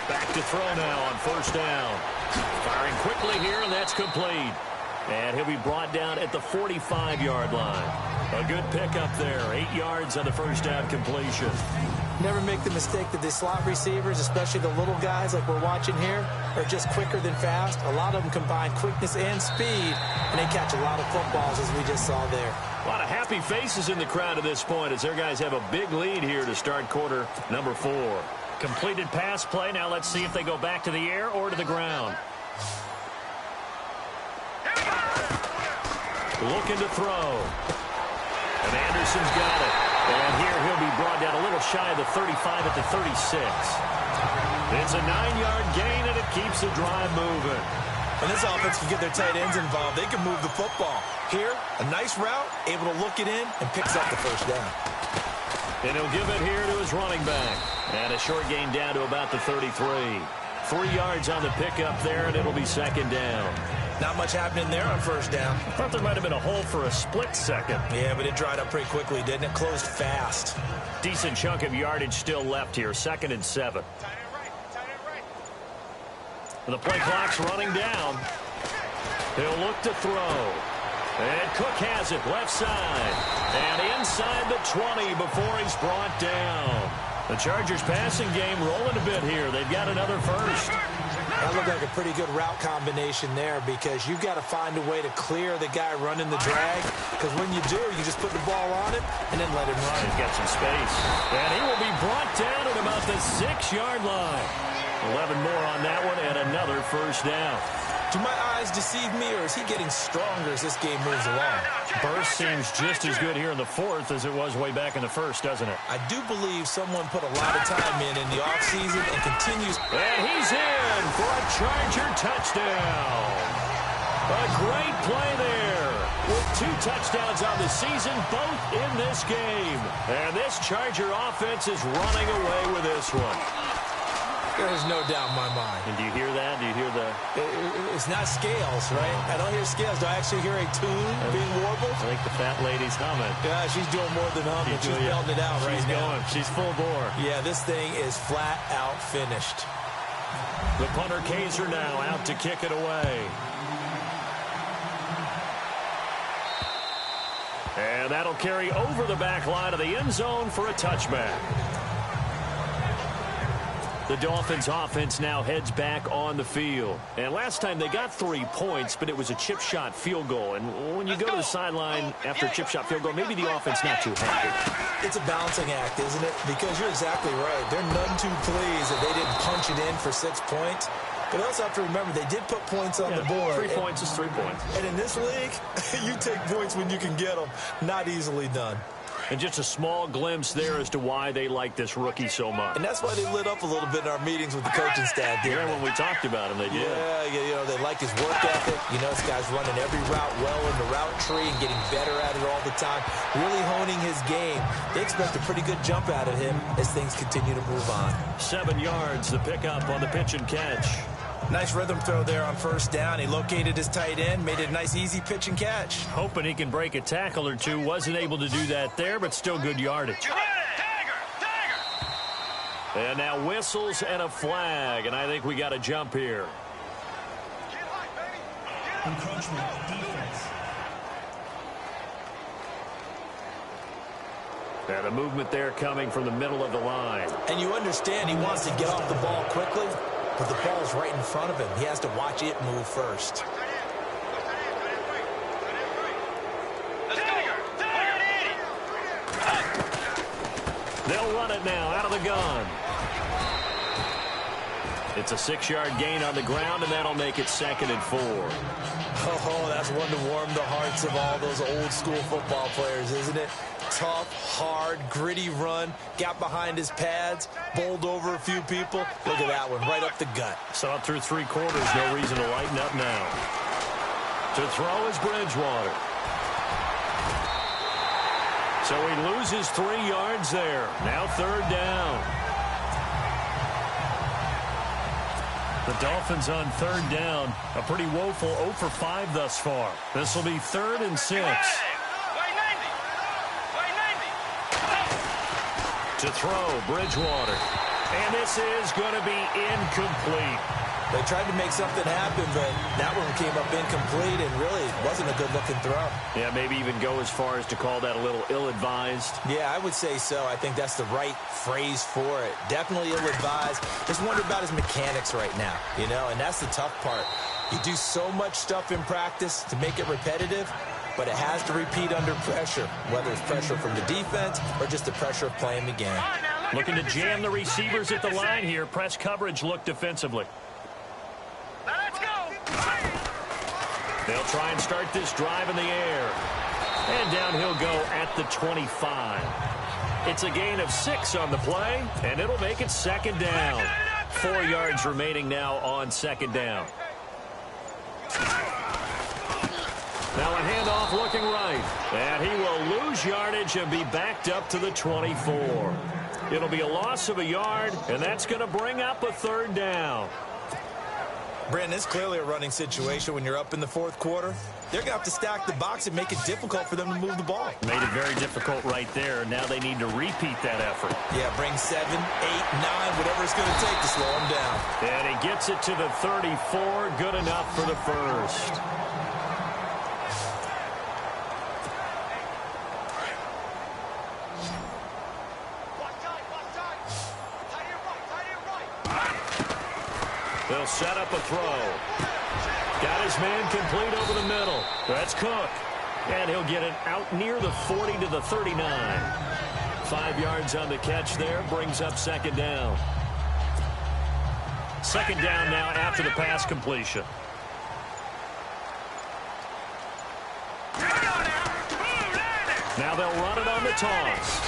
Back to throw now on first down. Firing quickly here, and that's complete. And he'll be brought down at the 45-yard line. A good pickup there. 8 yards on the first down completion. Never make the mistake that the slot receivers, especially the little guys like we're watching here, are just quicker than fast. A lot of them combine quickness and speed, and they catch a lot of footballs, as we just saw there. A lot of happy faces in the crowd at this point as their guys have a big lead here to start quarter number 4. Completed pass play. Now let's see if they go back to the air or to the ground. Looking to throw. And Anderson's got it. And here he'll be brought down a little shy of the 35 at the 36. It's a 9-yard gain, and it keeps the drive moving. When this offense can get their tight ends involved, they can move the football. Here, a nice route, able to look it in, and picks up the first down. And he'll give it here to his running back. And a short gain down to about the 33. 3 yards on the pickup there, and it'll be second down. Not much happening there on first down. I thought there might have been a hole for a split second. Yeah, but it dried up pretty quickly, didn't it? Closed fast. Decent chunk of yardage still left here. 2nd and 7. The play clock's running down. He'll look to throw. And Cook has it left side. And inside the 20 before he's brought down. The Chargers passing game rolling a bit here. They've got another first. That looked like a pretty good route combination there because you've got to find a way to clear the guy running the drag. Because when you do, you just put the ball on him and then let him run. He's got some space. And he will be brought down at about the 6-yard line. 11 more on that one and another first down. Do my eyes deceive me, or is he getting stronger as this game moves along? Burst seems just as good here in the 4th as it was way back in the 1st, doesn't it? I do believe someone put a lot of time in the offseason and continues. And he's in for a Charger touchdown. A great play there with 2 touchdowns on the season, both in this game. And this Charger offense is running away with this one. There's no doubt in my mind. And do you hear that? Do you hear the... It's not scales, right? I don't hear scales. Do I actually hear a tune being warbled? I think the fat lady's humming. Yeah, she's doing more than humming. She's belting it out right now. She's full bore. Yeah, this thing is flat out finished. The punter Kaiser now out to kick it away. And that'll carry over the back line of the end zone for a touchback. The Dolphins offense now heads back on the field. And last time they got 3 points, but it was a chip shot field goal. And when you go to the sideline after a chip shot field goal, maybe the offense not too happy. It's a balancing act, isn't it? Because you're exactly right. They're none too pleased that they didn't punch it in for 6 points. But also have to remember, they did put points on the board. 3 points is 3 points. And in this league, you take points when you can get them. Not easily done. And just a small glimpse there as to why they like this rookie so much. And that's why they lit up a little bit in our meetings with the coaching staff. Yeah, when we talked about him, they did. Yeah, you know, they like his work ethic. You know, this guy's running every route well in the route tree and getting better at it all the time. Really honing his game. They expect a pretty good jump out of him as things continue to move on. 7 yards, the pickup on the pitch and catch. Nice rhythm throw there on first down. He located his tight end, made it a nice, easy pitch and catch. Hoping he can break a tackle or two. Wasn't able to do that there, but still good yardage. And now whistles and a flag, and I think we got a jump here. Encroachment defense. And a movement there coming from the middle of the line. And you understand he wants to get off the ball quickly, but the ball's right in front of him. He has to watch it move first. They'll run it now out of the gun. It's a 6-yard gain on the ground, and that'll make it 2nd and 4. Oh, that's one to warm the hearts of all those old school football players, isn't it? Tough, hard, gritty run, got behind his pads, bowled over a few people. Look at that one, right up the gut. Saw it through 3 quarters, no reason to lighten up now. To throw is Bridgewater. So he loses 3 yards there. Now 3rd down. The Dolphins on 3rd down. A pretty woeful 0 for 5 thus far. This will be 3rd and 6. To throw, Bridgewater. And this is going to be incomplete. They tried to make something happen, but that one came up incomplete and really wasn't a good-looking throw. Yeah, maybe even go as far as to call that a little ill-advised. Yeah, I would say so. I think that's the right phrase for it. Definitely ill-advised. Just wonder about his mechanics right now, and that's the tough part. You do so much stuff in practice to make it repetitive, but it has to repeat under pressure, whether it's pressure from the defense or just the pressure of playing the game. Looking to jam the receivers at the line here. Press coverage look defensively. Let's go. They'll try and start this drive in the air. And down he'll go at the 25. It's a gain of 6 on the play, and it'll make it second down. 4 yards remaining now on second down. Now a handoff looking right. And he will lose yardage and be backed up to the 24. It'll be a loss of a yard, and that's going to bring up a third down. Brandon, it's clearly a running situation when you're up in the fourth quarter. They're going to have to stack the box and make it difficult for them to move the ball. Made it very difficult right there. Now they need to repeat that effort. Yeah, bring 7, 8, 9, whatever it's going to take to slow them down. And he gets it to the 34. Good enough for the first. They'll set up a throw. Got his man complete over the middle. That's Cook. And he'll get it out near the 40 to the 39. 5 yards on the catch there. Brings up second down. Second down now after the pass completion. Now they'll run it on the toss.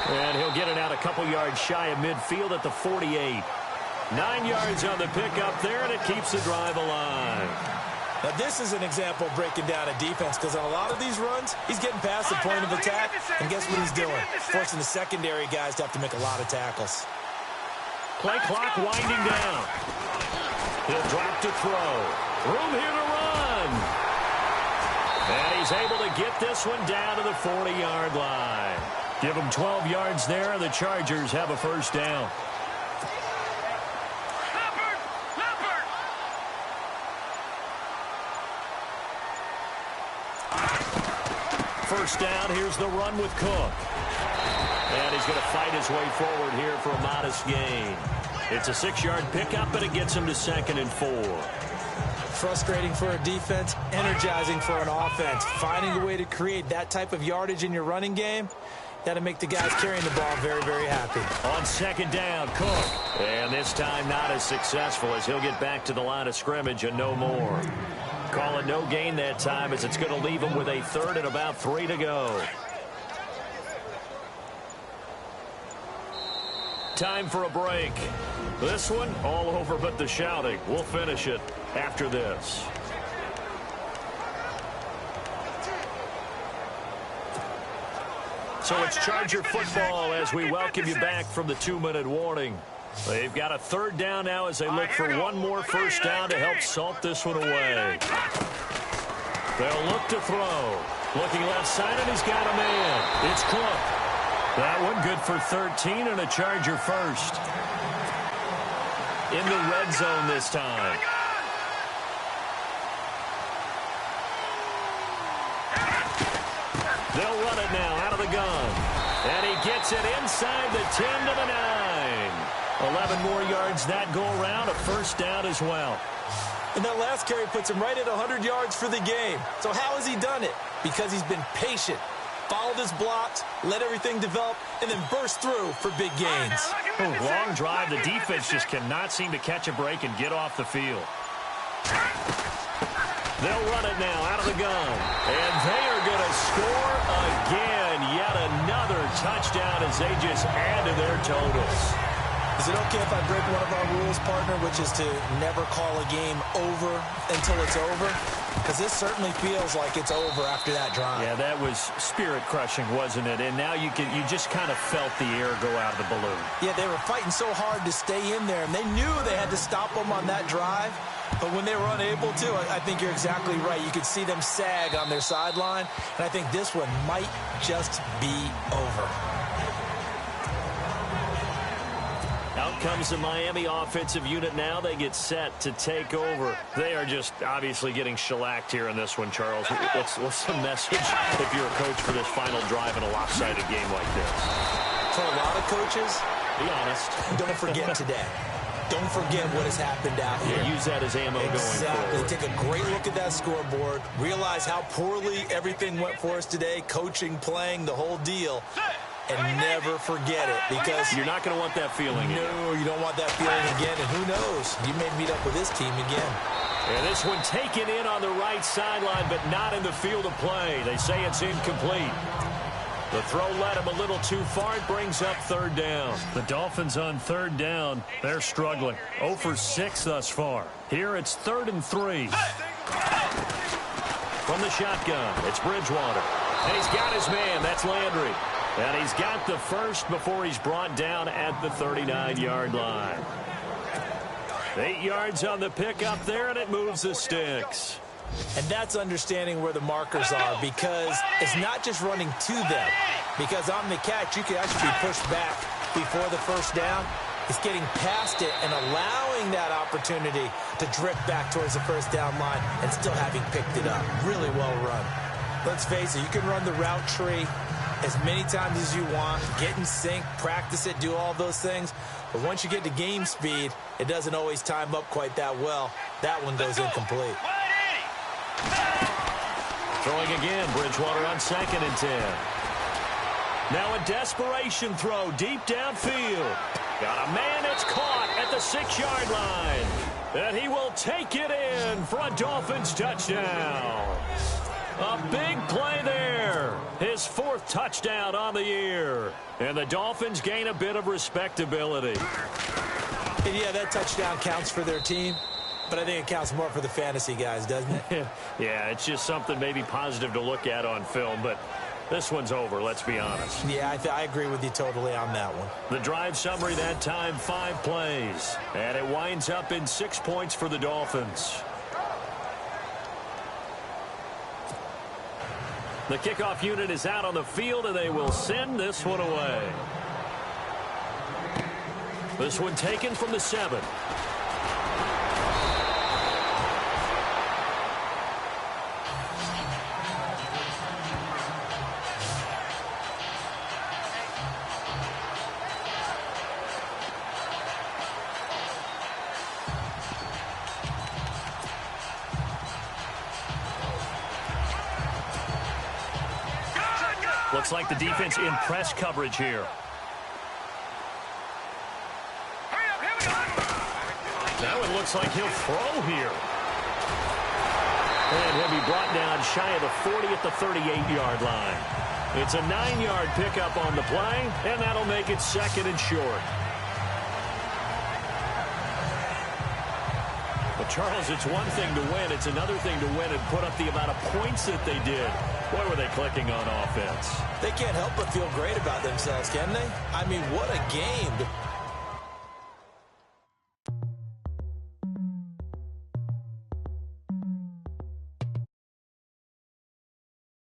And he'll get it out a couple yards shy of midfield at the 48. 9 yards on the pickup there, and it keeps the drive alive. Now, this is an example of breaking down a defense because on a lot of these runs, he's getting past the point of attack, and guess what he's doing? Forcing the secondary guys to have to make a lot of tackles. Play clock winding down. He'll drop to throw. Room here to run. And he's able to get this one down to the 40-yard line. Give him 12 yards there, and the Chargers have a first down. First down, here's the run with Cook. And he's going to fight his way forward here for a modest gain. It's a 6-yard pickup, and it gets him to 2nd and 4. Frustrating for a defense, energizing for an offense. Finding a way to create that type of yardage in your running game, that'll make the guys carrying the ball very, very happy. On second down, Cook. And this time not as successful as he'll get back to the line of scrimmage and no more. Call it no gain that time as it's going to leave him with a 3rd and about 3 to go. Time for a break. This one all over but the shouting. We'll finish it after this. So it's Charger football as we welcome you back from the 2-minute warning. They've got a 3rd down now as they look for one more first down to help salt this one away. They'll look to throw. Looking left side, and he's got a man. It's Cook. That one good for 13 and a Charger first. In the red zone this time. They'll run it now out of the gun. And he gets it inside the 10 to the 9. 11 more yards that go around, a first down as well. And that last carry puts him right at 100 yards for the game. So how has he done it? Because he's been patient, followed his blocks, let everything develop, and then burst through for big gains. Long drive. The defense just cannot seem to catch a break and get off the field. They'll run it now out of the gun. And they are going to score again. Yet another touchdown as they just add to their totals. Is it okay if I break one of our rules, partner, which is to never call a game over until it's over? Because this certainly feels like it's over after that drive. Yeah, that was spirit-crushing, wasn't it? And now you just kind of felt the air go out of the balloon. Yeah, they were fighting so hard to stay in there, and they knew they had to stop them on that drive. But when they were unable to, I think you're exactly right. You could see them sag on their sideline, and I think this one might just be over. Out comes the Miami offensive unit now. They get set to take over. They are just obviously getting shellacked here in this one, Charles. What's the message if you're a coach for this final drive in a lopsided game like this? For a lot of coaches, be honest, don't forget today. Don't forget what has happened out here. Yeah, use that as ammo going forward. Take a great look at that scoreboard. Realize how poorly everything went for us today. Coaching, playing, the whole deal. And never forget it, because you're not going to want that feeling again. No, you don't want that feeling again. And who knows? You may meet up with this team again. And this one taken in on the right sideline, but not in the field of play. They say it's incomplete. The throw led him a little too far. It brings up third down. The Dolphins on third down. They're struggling. 0 for 6 thus far. Here it's 3rd and 3. From the shotgun, it's Bridgewater. And he's got his man. That's Landry. And he's got the first before he's brought down at the 39-yard line. 8 yards on the pickup there, and it moves the sticks. And that's understanding where the markers are, because it's not just running to them. Because on the catch, you can actually be pushed back before the first down. It's getting past it and allowing that opportunity to drift back towards the first down line and still having picked it up. Really well run. Let's face it, you can run the route tree as many times as you want, get in sync, practice it, do all those things. But once you get to game speed, it doesn't always time up quite that well. That one goes incomplete. Throwing again, Bridgewater on 2nd and 10. Now a desperation throw deep downfield. Got a man that's caught at the 6-yard line. And he will take it in for a Dolphins touchdown. A big play there. His 4th touchdown on the year. And the Dolphins gain a bit of respectability. And yeah, that touchdown counts for their team. But I think it counts more for the fantasy guys, doesn't it? Yeah, it's just something maybe positive to look at on film. But this one's over, let's be honest. Yeah, I agree with you totally on that one. The drive summary that time, 5 plays. And it winds up in 6 points for the Dolphins. The kickoff unit is out on the field, and they will send this one away. This one taken from the 7. Looks like the defense in press coverage here. Now it looks like he'll throw here. And he'll be brought down shy of the 40 at the 38-yard line. It's a 9-yard pickup on the play, and that'll make it 2nd and short. But Charles, it's one thing to win. It's another thing to win and put up the amount of points that they did. Boy, were they clicking on offense. They can't help but feel great about themselves, can they? I mean, what a game to